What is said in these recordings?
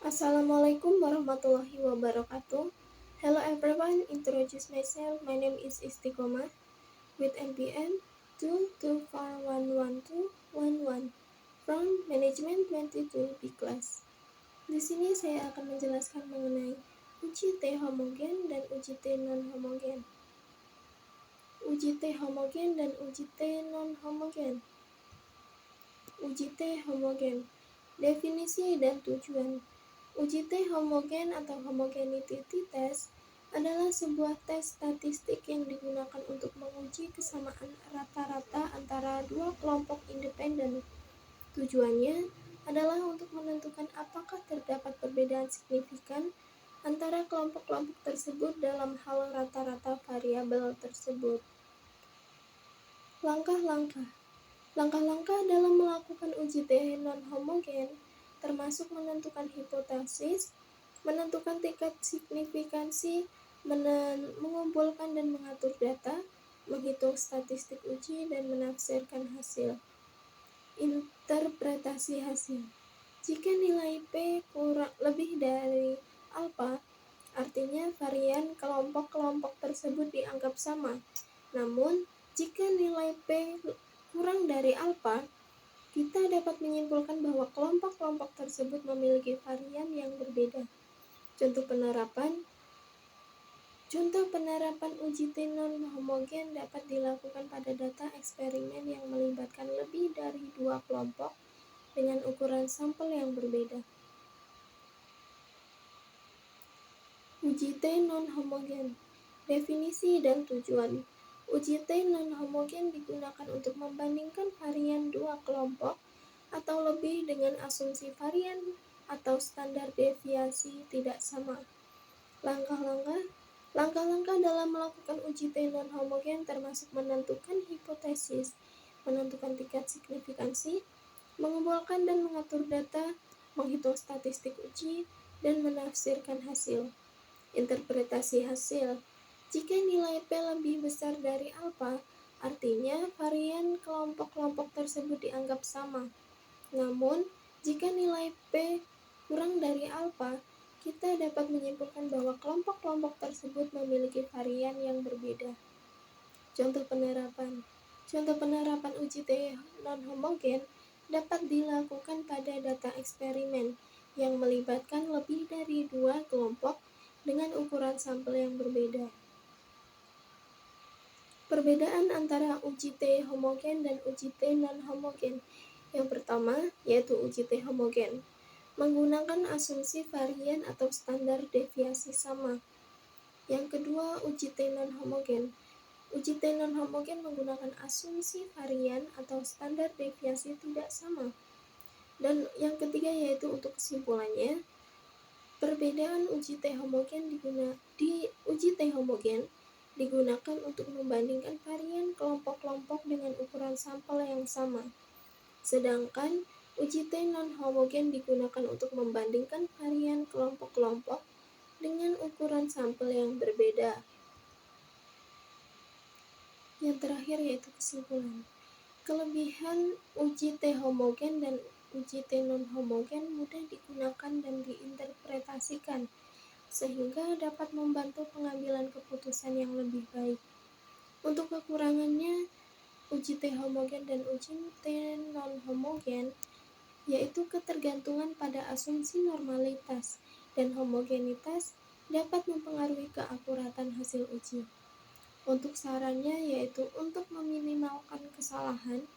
Assalamualaikum warahmatullahi wabarakatuh. Hello everyone, introduce myself. My name is Istiqomah with NPM 2241121 from Management 22 B class. Di sini saya akan menjelaskan mengenai uji T homogen dan uji T non homogen. Uji T homogen dan uji T non homogen. Uji T homogen. Definisi dan tujuan. Uji T homogen atau homogeneity test adalah sebuah tes statistik yang digunakan untuk menguji kesamaan rata-rata antara dua kelompok independen. Tujuannya adalah untuk menentukan apakah terdapat perbedaan signifikan antara kelompok-kelompok tersebut dalam hal rata-rata variabel tersebut. Langkah-langkah dalam melakukan uji T non-homogen termasuk menentukan hipotesis, menentukan tingkat signifikansi, mengumpulkan dan mengatur data, menghitung statistik uji, dan menafsirkan hasil. Interpretasi hasil. Jika nilai P lebih dari alfa, artinya varian kelompok-kelompok tersebut dianggap sama. Namun, jika nilai P kurang dari alfa, kita dapat menyimpulkan bahwa kelompok-kelompok tersebut memiliki varian yang berbeda. Contoh penerapan uji T non-homogen dapat dilakukan pada data eksperimen yang melibatkan lebih dari dua kelompok dengan ukuran sampel yang berbeda. Uji T non-homogen. Definisi dan tujuan. Uji T non-homogen digunakan untuk membandingkan varian dua kelompok atau lebih dengan asumsi varian atau standar deviasi tidak sama. Langkah-langkah dalam melakukan uji T non-homogen termasuk menentukan hipotesis, menentukan tingkat signifikansi, mengumpulkan dan mengatur data, menghitung statistik uji, dan menafsirkan hasil. Interpretasi hasil. Jika nilai P lebih besar dari alfa, artinya varian kelompok-kelompok tersebut dianggap sama. Namun, jika nilai P kurang dari alfa, kita dapat menyimpulkan bahwa kelompok-kelompok tersebut memiliki varian yang berbeda. Contoh penerapan uji T non-homogen dapat dilakukan pada data eksperimen yang melibatkan lebih dari dua kelompok dengan ukuran sampel yang berbeda. Perbedaan antara uji T homogen dan uji T non-homogen. Yang pertama, yaitu uji T homogen, menggunakan asumsi varian atau standar deviasi sama. Yang kedua, uji T non-homogen. Uji T non-homogen menggunakan asumsi varian atau standar deviasi tidak sama. Dan yang ketiga yaitu untuk kesimpulannya, perbedaan uji T homogen digunakan untuk membandingkan varian kelompok-kelompok dengan ukuran sampel yang sama. Sedangkan uji T non-homogen digunakan untuk membandingkan varian kelompok-kelompok dengan ukuran sampel yang berbeda. Yang terakhir yaitu kesimpulan. Kelebihan uji T homogen dan uji T non-homogen mudah digunakan dan diinterpretasikan, sehingga dapat membantu pengambilan keputusan yang lebih baik. Untuk kekurangannya, uji T homogen dan uji T non-homogen yaitu ketergantungan pada asumsi normalitas dan homogenitas dapat mempengaruhi keakuratan hasil uji. Untuk sarannya yaitu untuk meminimalkan kesalahan,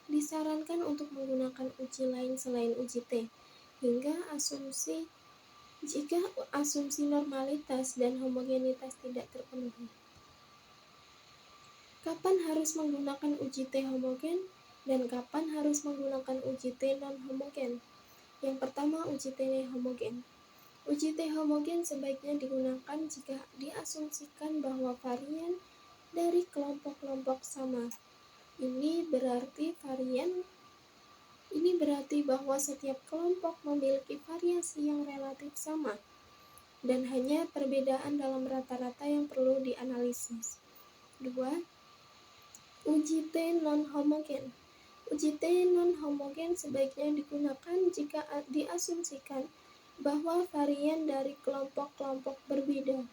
disarankan untuk menggunakan uji lain selain uji T, jika asumsi normalitas dan homogenitas tidak terpenuhi. Kapan harus menggunakan uji T homogen dan kapan harus menggunakan uji T non-homogen? Yang pertama, uji T homogen. Uji T homogen sebaiknya digunakan jika diasumsikan bahwa varian dari kelompok-kelompok sama. Ini berarti bahwa setiap kelompok memiliki variasi yang relatif sama dan hanya perbedaan dalam rata-rata yang perlu dianalisis. 2. Uji T non-homogen. Uji T non-homogen sebaiknya digunakan jika diasumsikan bahwa varian dari kelompok-kelompok berbeda,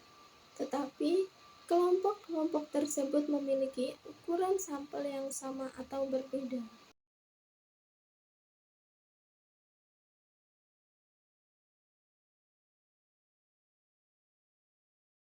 tetapi kelompok-kelompok tersebut memiliki ukuran sampel yang sama atau berbeda.